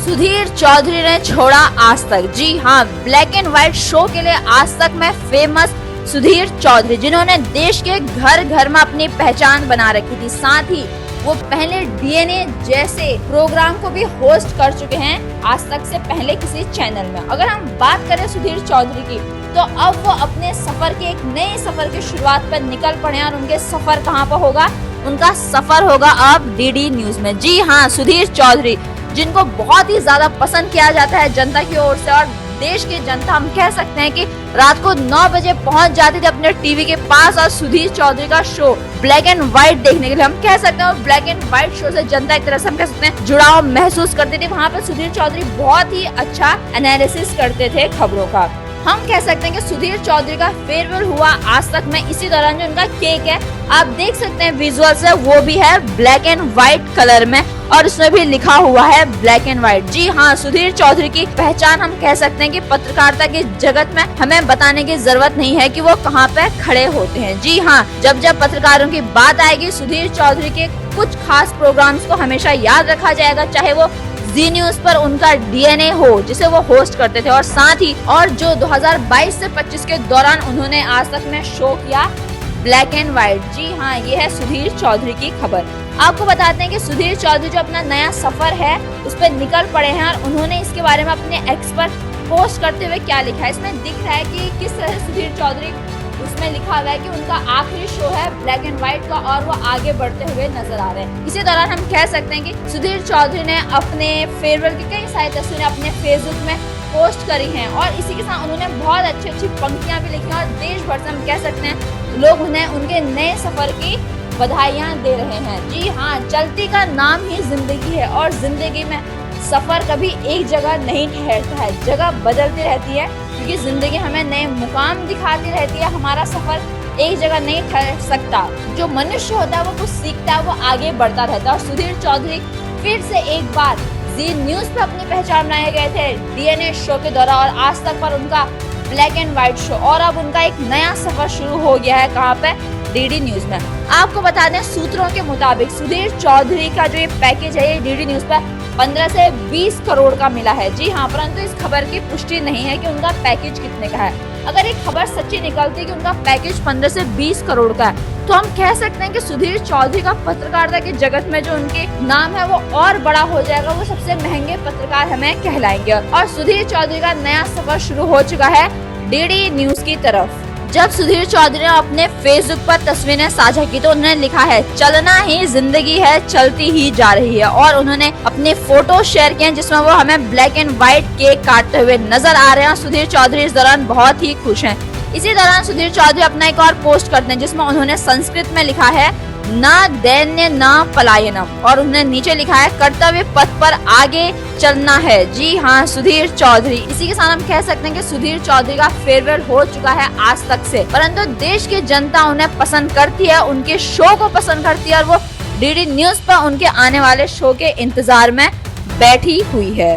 सुधीर चौधरी ने छोड़ा आज तक। जी हाँ, ब्लैक एंड व्हाइट शो के लिए आज तक में फेमस सुधीर चौधरी, जिन्होंने देश के घर घर में अपनी पहचान बना रखी थी, साथ ही वो पहले डीएनए जैसे प्रोग्राम को भी होस्ट कर चुके हैं आज तक से पहले किसी चैनल में। अगर हम बात करें सुधीर चौधरी की, तो अब वो अपने सफर के एक नए सफर की शुरुआत पर निकल पड़े हैं। और उनके सफर कहाँ पर होगा? उनका सफर होगा अब डीडी न्यूज में। जी हाँ, सुधीर चौधरी जिनको बहुत ही ज्यादा पसंद किया जाता है जनता की ओर से, और देश की जनता हम कह सकते हैं कि रात को 9 बजे पहुंच जाती थी अपने टीवी के पास और सुधीर चौधरी का शो ब्लैक एंड व्हाइट देखने के लिए। हम कह सकते हैं ब्लैक एंड व्हाइट शो से जनता एक तरह से हम कह सकते हैं जुड़ाव महसूस करती थी। वहाँ पे सुधीर चौधरी बहुत ही अच्छा एनालिसिस करते थे खबरों का। हम कह सकते हैं कि सुधीर चौधरी का फेयरवेल हुआ आज तक में इसी दौरान। जो उनका केक है आप देख सकते हैं विजुअल से, वो भी है ब्लैक एंड व्हाइट कलर में और उसमें भी लिखा हुआ है ब्लैक एंड व्हाइट। जी हाँ, सुधीर चौधरी की पहचान हम कह सकते हैं कि पत्रकारिता की जगत में हमें बताने की जरूरत नहीं है कि वो कहाँ पे खड़े होते हैं। जी हाँ, जब जब पत्रकारों की बात आएगी सुधीर चौधरी के कुछ खास प्रोग्राम्स को हमेशा याद रखा जाएगा, चाहे वो जी न्यूज पर उनका डीएनए हो जिसे वो होस्ट करते थे, और साथ ही और जो 2022 से 25 के दौरान उन्होंने आज तक में शो किया ब्लैक एंड व्हाइट। जी हाँ, ये है सुधीर चौधरी की खबर। आपको बताते हैं कि सुधीर चौधरी जो अपना नया सफर है उस पर निकल पड़े हैं और उन्होंने इसके बारे में अपने एक्स पर पोस्ट करते हुए क्या लिखा है। इसमें दिख रहा है कि किस तरह सुधीर चौधरी, उसमें लिखा हुआ है कि उनका आखिरी शो है ब्लैक एंड व्हाइट का और वो आगे बढ़ते हुए नजर आ रहे हैं। इसी दौरान हम कह सकते हैं कि सुधीर चौधरी ने अपने फेयरवेल की कई सारी तस्वीरें अपने फेसबुक में पोस्ट करी हैं और इसी के साथ उन्होंने बहुत अच्छी अच्छी पंक्तियां भी लिखी हैं और देश भर से हम कह सकते हैं लोग उन्हें उनके नए सफर की बधाइयां दे रहे हैं। जी हाँ, चलती का नाम ही जिंदगी है और जिंदगी में सफर कभी एक जगह नहीं ठहरता है, जगह बदलती रहती है, क्योंकि जिंदगी हमें नए मुकाम दिखाती रहती है। हमारा सफर एक जगह नहीं ठहर सकता। जो मनुष्य होता है वो कुछ सीखता है, वो आगे बढ़ता रहता है। और सुधीर चौधरी फिर से एक बार जी न्यूज पे अपनी पहचान बनाए गए थे डीएनए शो के दौरान और आज तक पर उनका ब्लैक एंड व्हाइट शो, और अब उनका एक नया सफर शुरू हो गया है। कहाँ पे? डीडी न्यूज में। आपको बता दें सूत्रों के मुताबिक सुधीर चौधरी का जो ये पैकेज है ये डीडी न्यूज पर 15 से 20 करोड़ का मिला है। जी हाँ, परंतु इस खबर की पुष्टि नहीं है कि उनका पैकेज कितने का है। अगर एक खबर सच्ची निकलती कि उनका पैकेज 15 से 20 करोड़ का है तो हम कह सकते हैं कि सुधीर चौधरी का पत्रकारिता की जगत में जो उनके नाम है वो और बड़ा हो जाएगा। वो सबसे महंगे पत्रकार हमें कहलाएंगे और सुधीर चौधरी का नया सफर शुरू हो चुका है डीडी न्यूज की तरफ। जब सुधीर चौधरी ने अपने फेसबुक पर तस्वीरें साझा की तो उन्होंने लिखा है चलना ही जिंदगी है, चलती ही जा रही है, और उन्होंने अपने फोटो शेयर किए जिसमें वो हमें ब्लैक एंड व्हाइट केक काटते हुए नजर आ रहे हैं। सुधीर चौधरी इस दौरान बहुत ही खुश हैं। इसी दौरान सुधीर चौधरी अपना एक और पोस्ट करते हैं जिसमें उन्होंने संस्कृत में लिखा है ना दैन्य ना पलायनम, और उन्होंने नीचे लिखा है कर्तव्य पथ पर आगे चलना है। जी हाँ, सुधीर चौधरी। इसी के साथ हम कह सकते हैं कि सुधीर चौधरी का फेयरवेल हो चुका है आज तक से, परंतु देश की जनता उन्हें पसंद करती है, उनके शो को पसंद करती है और वो डीडी न्यूज पर उनके आने वाले शो के इंतजार में बैठी हुई है।